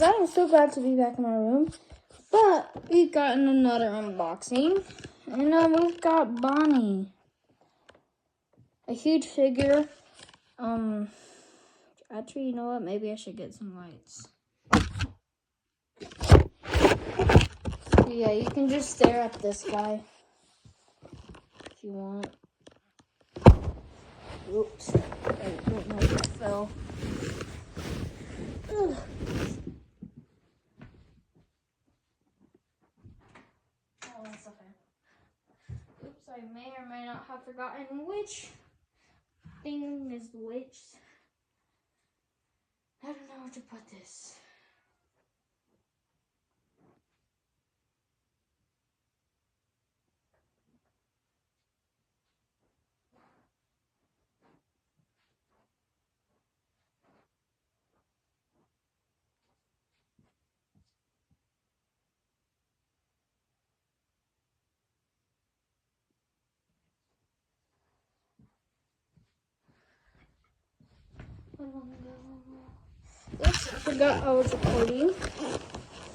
I'm so glad to be back in my room. But we've gotten another unboxing. And we've got Bonnie. A huge figure. Actually, you know what? Maybe I should get some lights. Yeah, you can just stare at this guy if you want. Oops. I don't know if it fell. Ugh. Oh, that's okay. Oops, I may or may not have forgotten which thing is which. I don't know where to put this. Oops, I forgot I was recording.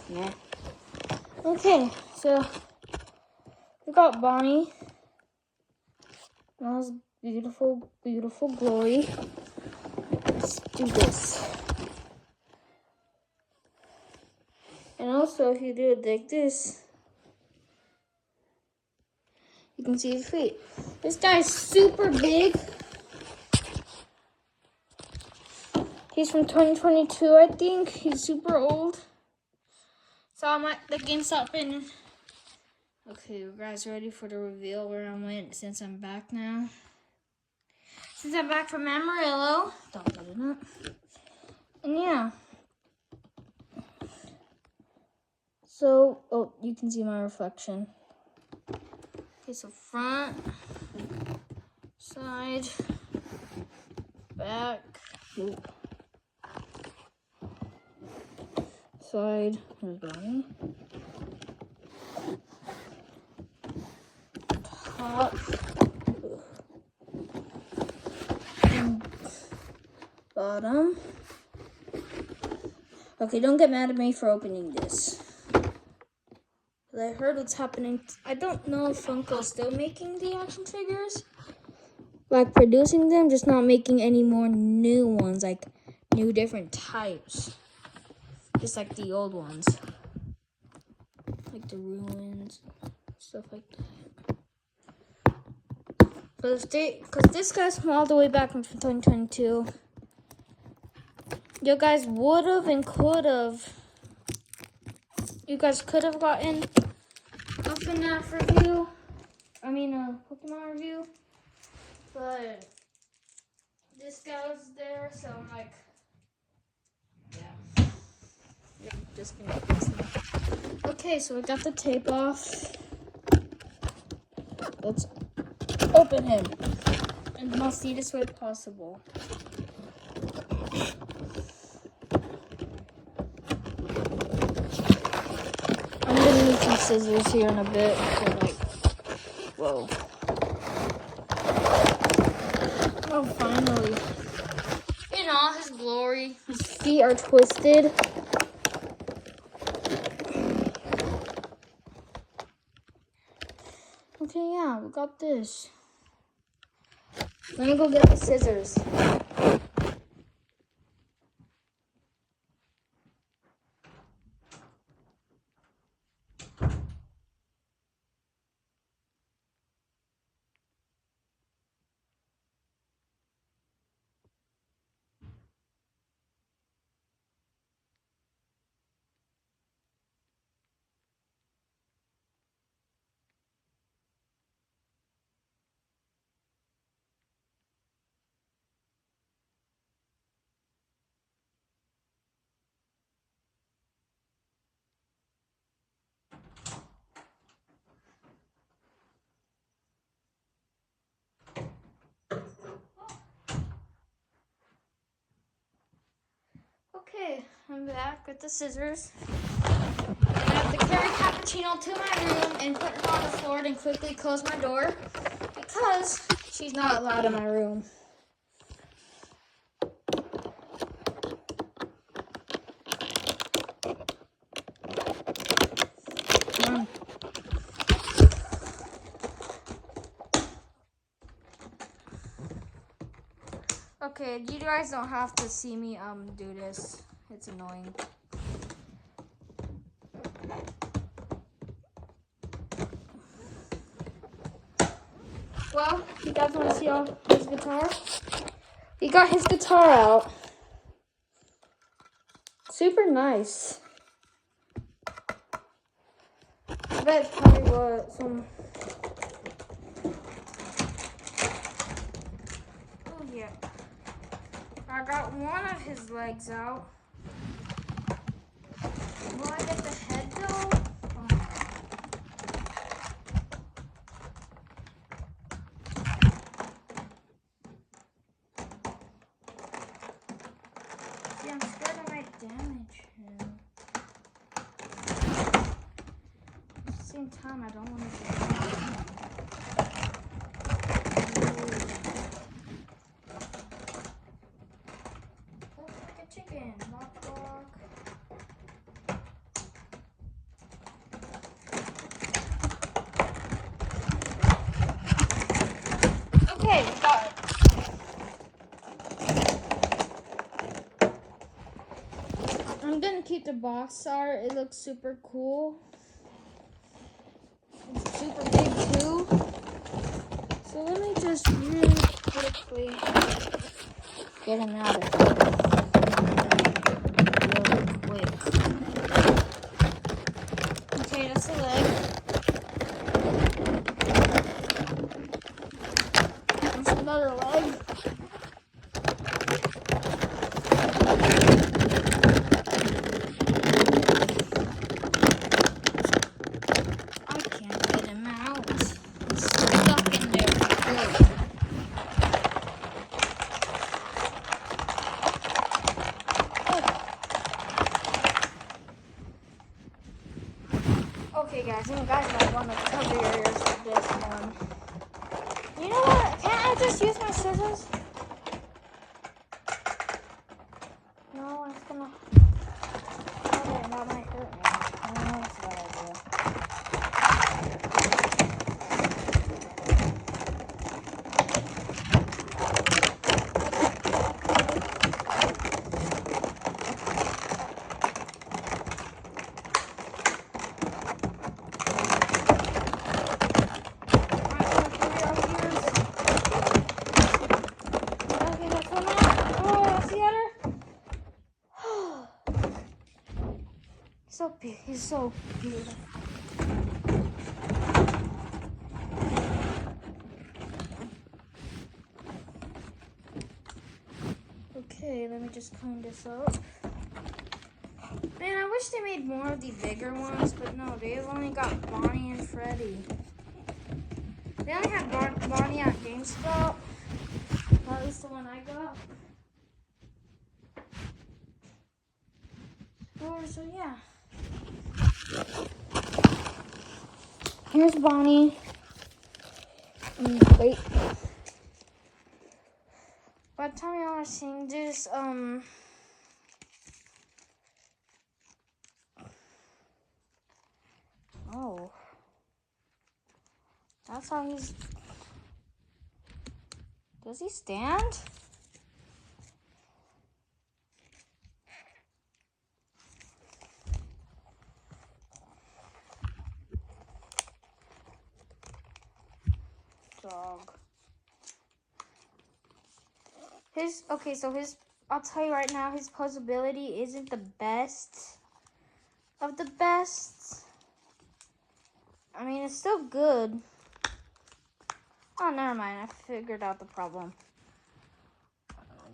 Yeah. Okay, so we got Bonnie. That was beautiful, beautiful glory. Let's do this. And also, if you do it like this, you can see his feet. This guy's super big. He's from 2022, I think. He's super old. So I'm at the GameStop and... Okay, you guys ready for the reveal where I went since I'm back now? Since I'm back from Amarillo. Don't put it up. And yeah. So, oh, you can see my reflection. Okay, so front, side, back, side, there's Bonnie. Top, and bottom. Okay, don't get mad at me for opening this. I heard what's happening. I don't know if Funko's still making the action figures. Like producing them, just not making any more new ones, like new different types. Just like the old ones. Like the ruins, stuff like that. Because this guy's from all the way back from 2022. You guys would have and could have. You guys could have gotten a FNAF review. I mean, a Pokemon review. But this guy was there, so I'm like, yeah. Just gonna get this now. Okay, so we got the tape off. Let's open him in the most neatest way possible. I'm gonna need some scissors here in a bit. So like, whoa. Oh, finally. In all his glory. His feet are twisted. Okay, yeah, we got this. Let me go get the scissors. Okay, I'm back with the scissors. I have to carry Cappuccino to my room and put her on the floor and quickly close my door because she's not allowed in my room. Okay, you guys don't have to see me do this. It's annoying. Well, you guys want to see all his guitar? He got his guitar out. Super nice. I bet it's probably what some. Oh yeah. I got one of his legs out. Will I get the head though? See, I'm scared I might damage him. At the same time, I don't want to damage him. Looks like a chicken. Lock, lock. Okay, got it. I'm gonna keep the box art. It looks super cool. It's super big too. So let me just really quickly get him out of here. Really quick. Okay, that's the leg. There's another leg. I can't get him out. He's stuck in there. Good. Okay, guys, you guys might want to cover your ears with this one. You know what? Can't I just use my scissors? No, it's gonna. Okay, that might hurt me. No, that's a bad idea. He's so beautiful. Okay, let me just clean this up. Man, I wish they made more of the bigger ones, but no, they've only got Bonnie and Freddy. They only had Bonnie at GameStop. Or at least the one I got. So yeah. Here's Bonnie. Wait. By the time y'all are seeing this, oh. That's how he's. Does he stand? Dog. I'll tell you right now, his posability isn't the best of the best. I mean, it's still good. Oh, never mind. I figured out the problem.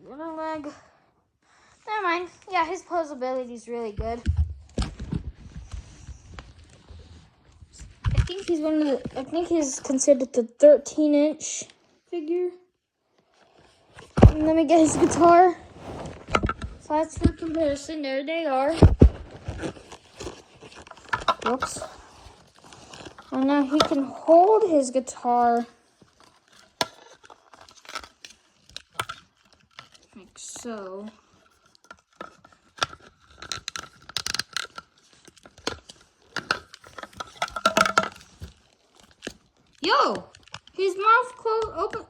Little leg. Never mind. Yeah, his posability is really good. I think he's considered the 13-inch figure. And let me get his guitar. So that's for comparison. There they are. Whoops. And now he can hold his guitar. Like so. Yo! His mouth closed open.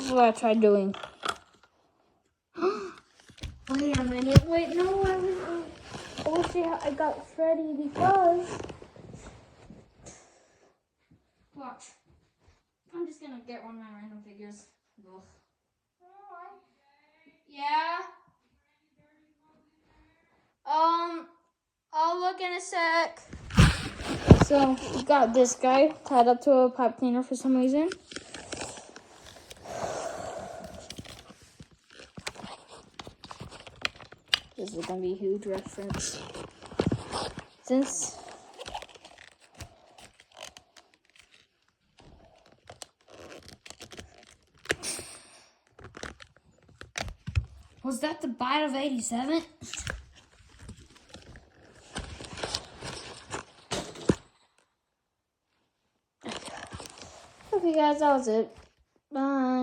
is what I tried doing. Wait a minute. Wait, no, I wish I got Freddy because... Watch. I'm just gonna get one of my random figures. Ugh. Yeah. I'll look in a sec. So, we got this guy tied up to a pipe cleaner for some reason. This is gonna be a huge reference. Since was that the bite of 87? Okay guys, that was it. Bye.